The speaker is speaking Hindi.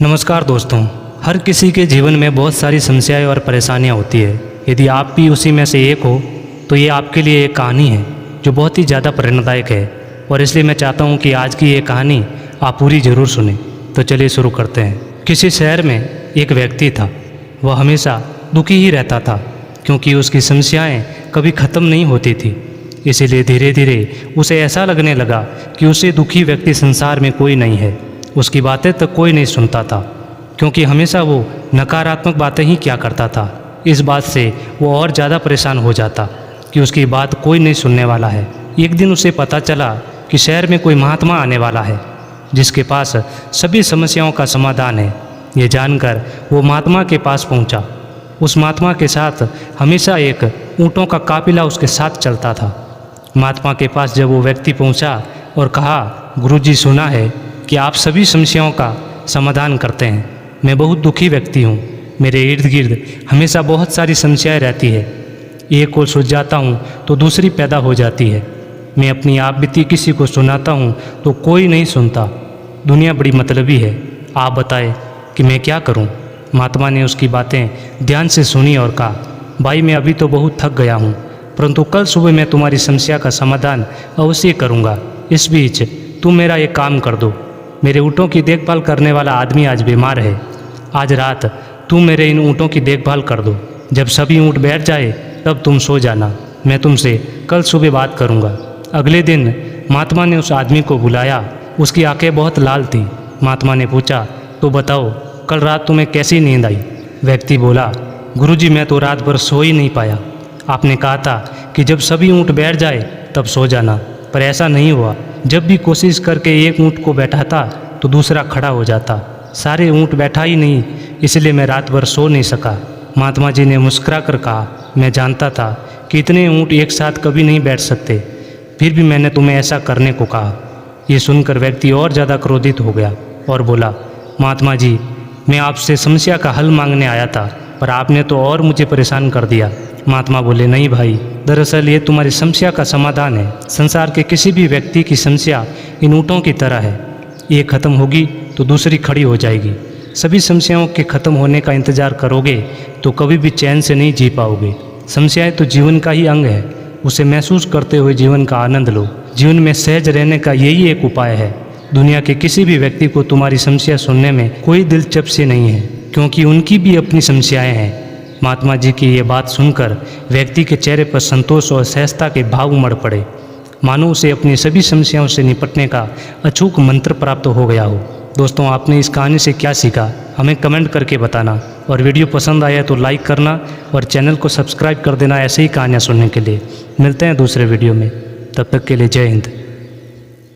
नमस्कार दोस्तों, हर किसी के जीवन में बहुत सारी समस्याएं और परेशानियां होती है। यदि आप भी उसी में से एक हो तो ये आपके लिए एक कहानी है जो बहुत ही ज़्यादा प्रेरणादायक है और इसलिए मैं चाहता हूं कि आज की ये कहानी आप पूरी ज़रूर सुनें। तो चलिए शुरू करते हैं। किसी शहर में एक व्यक्ति था। वह हमेशा दुखी ही रहता था क्योंकि उसकी समस्याएँ कभी ख़त्म नहीं होती थी। इसीलिए धीरे धीरे उसे ऐसा लगने लगा कि उससे दुखी व्यक्ति संसार में कोई नहीं है। उसकी बातें तक कोई नहीं सुनता था क्योंकि हमेशा वो नकारात्मक बातें ही क्या करता था। इस बात से वो और ज़्यादा परेशान हो जाता कि उसकी बात कोई नहीं सुनने वाला है। एक दिन उसे पता चला कि शहर में कोई महात्मा आने वाला है जिसके पास सभी समस्याओं का समाधान है। ये जानकर वो महात्मा के पास पहुंचा। उस महात्मा के साथ हमेशा एक ऊँटों का काफिला उसके साथ चलता था। महात्मा के पास जब वो व्यक्ति पहुंचा और कहा, गुरुजी, सुना है कि आप सभी समस्याओं का समाधान करते हैं। मैं बहुत दुखी व्यक्ति हूँ। मेरे इर्द गिर्द हमेशा बहुत सारी समस्याएं रहती है। एक को सुलझाता हूँ तो दूसरी पैदा हो जाती है। मैं अपनी आप बीती किसी को सुनाता हूँ तो कोई नहीं सुनता। दुनिया बड़ी मतलबी है। आप बताएं कि मैं क्या करूँ। महात्मा ने उसकी बातें ध्यान से सुनी और कहा, भाई, मैं अभी तो बहुत थक गया हूँ, परंतु कल सुबह मैं तुम्हारी समस्या का समाधान अवश्य करूँगा। इस बीच तुम मेरा एक काम कर दो। मेरे ऊँटों की देखभाल करने वाला आदमी आज बीमार है। आज रात तुम मेरे इन ऊँटों की देखभाल कर दो। जब सभी ऊँट बैठ जाए तब तुम सो जाना। मैं तुमसे कल सुबह बात करूँगा। अगले दिन महात्मा ने उस आदमी को बुलाया। उसकी आंखें बहुत लाल थी। महात्मा ने पूछा, तो बताओ, कल रात तुम्हें कैसी नींद आई? व्यक्ति बोला, गुरुजी, मैं तो रात भर सो ही नहीं पाया। आपने कहा था कि जब सभी ऊँट बैठ जाए तब सो जाना, पर ऐसा नहीं हुआ। जब भी कोशिश करके एक ऊँट को बैठाता तो दूसरा खड़ा हो जाता। सारे ऊँट बैठा ही नहीं, इसलिए मैं रात भर सो नहीं सका। महात्मा जी ने मुस्कुरा कर कहा, मैं जानता था कि इतने ऊँट एक साथ कभी नहीं बैठ सकते, फिर भी मैंने तुम्हें ऐसा करने को कहा। ये सुनकर व्यक्ति और ज़्यादा क्रोधित हो गया और बोला, महात्मा जी, मैं आपसे समस्या का हल मांगने आया था, पर आपने तो और मुझे परेशान कर दिया। महात्मा बोले, नहीं भाई, दरअसल ये तुम्हारी समस्या का समाधान है। संसार के किसी भी व्यक्ति की समस्या इन ऊँटों की तरह है। ये खत्म होगी तो दूसरी खड़ी हो जाएगी। सभी समस्याओं के खत्म होने का इंतजार करोगे तो कभी भी चैन से नहीं जी पाओगे। समस्याएं तो जीवन का ही अंग है। उसे महसूस करते हुए जीवन का आनंद लो। जीवन में सहज रहने का यही एक उपाय है। दुनिया के किसी भी व्यक्ति को तुम्हारी समस्या सुनने में कोई दिलचस्पी नहीं है क्योंकि उनकी भी अपनी समस्याएं हैं। महात्मा जी की ये बात सुनकर व्यक्ति के चेहरे पर संतोष और सहजता के भाव उमड़ पड़े, मानो उसे अपनी सभी समस्याओं से निपटने का अचूक मंत्र प्राप्त हो गया हो। दोस्तों, आपने इस कहानी से क्या सीखा हमें कमेंट करके बताना, और वीडियो पसंद आया तो लाइक करना और चैनल को सब्सक्राइब कर देना ऐसे ही कहानियाँ सुनने के लिए। मिलते हैं दूसरे वीडियो में, तब तक के लिए जय हिंद।